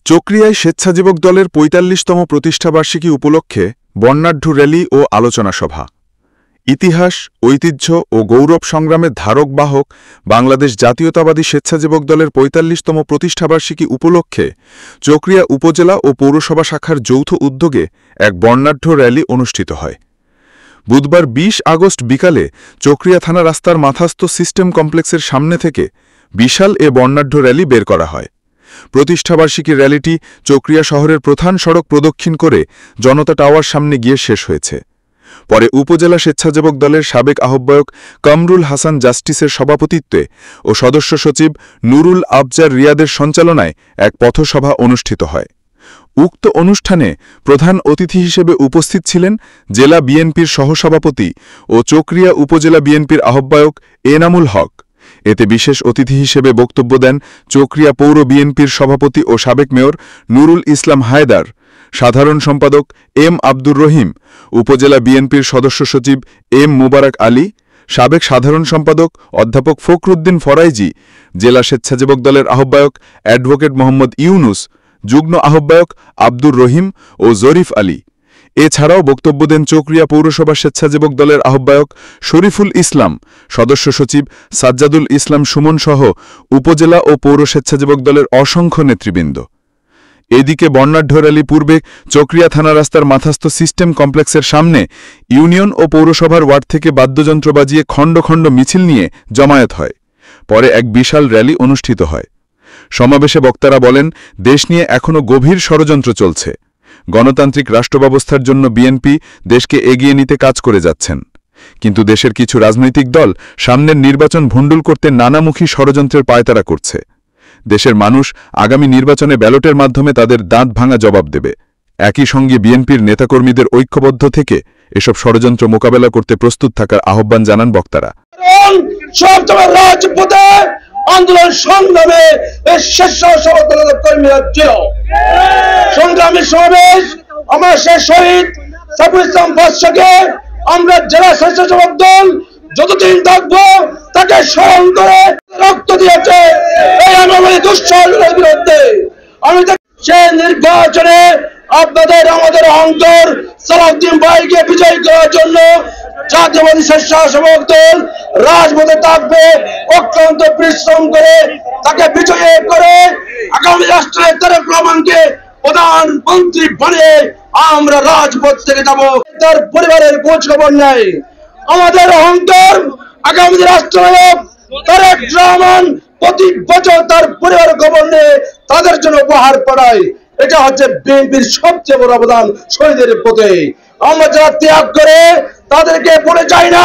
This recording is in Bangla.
চকরিয়ায় স্বেচ্ছাসেবক দলের ৪৫তম প্রতিষ্ঠাবার্ষিকী উপলক্ষে বর্ণাঢ্য র্যালি ও আলোচনা সভা। ইতিহাস, ঐতিহ্য ও গৌরব সংগ্রামের ধারক বাহক বাংলাদেশ জাতীয়তাবাদী স্বেচ্ছাসেবক দলের ৪৫তম প্রতিষ্ঠাবার্ষিকী উপলক্ষে চকরিয়া উপজেলা ও পৌরসভা শাখার যৌথ উদ্যোগে এক বর্ণাঢ্য র্যালি অনুষ্ঠিত হয়। বুধবার ২০ আগস্ট বিকালে চকরিয়া থানা রাস্তার মাথাস্থ সিস্টেম কমপ্লেক্সের সামনে থেকে বিশাল এ বর্ণাঢ্য র্যালি বের করা হয়। প্রতিষ্ঠাবার্ষিকীর র্যালিটি চকরিয়া শহরের প্রধান সড়ক প্রদক্ষিণ করে জনতা টাওয়ার সামনে গিয়ে শেষ হয়েছে। পরে উপজেলা স্বেচ্ছাসেবক দলের সাবেক আহ্বায়ক কামরুল হাসান জাস্টিসের সভাপতিত্বে ও সদস্য সচিব নুরুল আবজার রিয়াদের সঞ্চালনায় এক পথসভা অনুষ্ঠিত হয়। উক্ত অনুষ্ঠানে প্রধান অতিথি হিসেবে উপস্থিত ছিলেন জেলা বিএনপির সহসভাপতি ও চকরিয়া উপজেলা বিএনপির আহ্বায়ক এনামুল হক। এতে বিশেষ অতিথি হিসেবে বক্তব্য দেন চকরিয়া পৌর বিএনপির সভাপতি ও সাবেক মেয়র নুরুল ইসলাম হায়দার, সাধারণ সম্পাদক এম আব্দুর রহিম, উপজেলা বিএনপির সদস্য সচিব এম মুবারক আলী, সাবেক সাধারণ সম্পাদক অধ্যাপক ফখরুদ্দিন ফরাইজি, জেলা স্বেচ্ছাসেবক দলের আহ্বায়ক অ্যাডভোকেট মোহাম্মদ ইউনুস, যুগ্ম আহ্বায়ক আব্দুর রহিম ও জরিফ আলী। এছাড়াও বক্তব্য দেন চকরিয়া পৌরসভা স্বেচ্ছাসেবক দলের আহ্বায়ক শরীফুল ইসলাম, সদস্য সচিব সাজ্জাদুল ইসলাম সুমন সহ উপজেলা ও পৌর স্বেচ্ছাসেবক দলের অসংখ্য নেতৃবৃন্দ। এদিকে বর্ণাঢ্য র্যালি পূর্বে চকরিয়া থানা রাস্তার মাথাস্থ সিস্টেম কমপ্লেক্সের সামনে ইউনিয়ন ও পৌরসভার ওয়ার্ড থেকে বাদ্যযন্ত্র বাজিয়ে খণ্ড খণ্ড মিছিল নিয়ে জমায়েত হয়। পরে এক বিশাল র্যালি অনুষ্ঠিত হয়। সমাবেশে বক্তারা বলেন, দেশ নিয়ে এখনও গভীর ষড়যন্ত্র চলছে। গণতান্ত্রিক রাষ্ট্রব্যবস্থার জন্য বিএনপি দেশকে এগিয়ে নিতে কাজ করে যাচ্ছেন, কিন্তু দেশের কিছু রাজনৈতিক দল সামনের নির্বাচন ভণ্ডুল করতে নানামুখী ষড়যন্ত্রের পায়তারা করছে। দেশের মানুষ আগামী নির্বাচনে ব্যালটের মাধ্যমে তাদের দাঁত ভাঙা জবাব দেবে। একই সঙ্গে বিএনপির নেতাকর্মীদের ঐক্যবদ্ধ থেকে এসব ষড়যন্ত্র মোকাবেলা করতে প্রস্তুত থাকার আহ্বান জানান বক্তারা। আন্দোলন সংগ্রামে স্বেচ্ছাসেবক দলের কর্মীরা ছিল। সংগ্রামী সমাবেশ আমরা শেষ শহীদ সাইফুল ইসলাম বাদশাকে আমরা জেলা স্বেচ্ছাসেবক দল যতদিন থাকবো তাকে স্মরণ করে রক্ত দিয়েছে এই আন্দোলনের দুঃশাসনের বিরুদ্ধে। আমি সে নির্বাচনে আপনাদের আমাদের অন্তর সালাউদ্দিন ভাইকে বিজয়ী করার জন্য জাতীয়বাদী স্বেচ্ছাসেবক দল রাজপথে থাকবে, অক্লান্ত পরিশ্রম করে তাকে বিজয়ী করে আগামী রাষ্ট্রের তারেক রহমানকে প্রধানমন্ত্রী বানিয়ে আমরা রাজপথ থেকে যাব। তার পরিবারের খোঁজ খবর নেই। আমাদের অহংকার আগামী রাষ্ট্রনায়ক তারেক রহমান প্রতি বছর তার পরিবারের খবর নিয়ে তাদের জন্য উপহার পাঠায়। এটা হচ্ছে বিএনপির সবচেয়ে বড় অবদান শহীদের প্রতি। আমরা যারা ত্যাগ করে তাদেরকে বলে যাই না।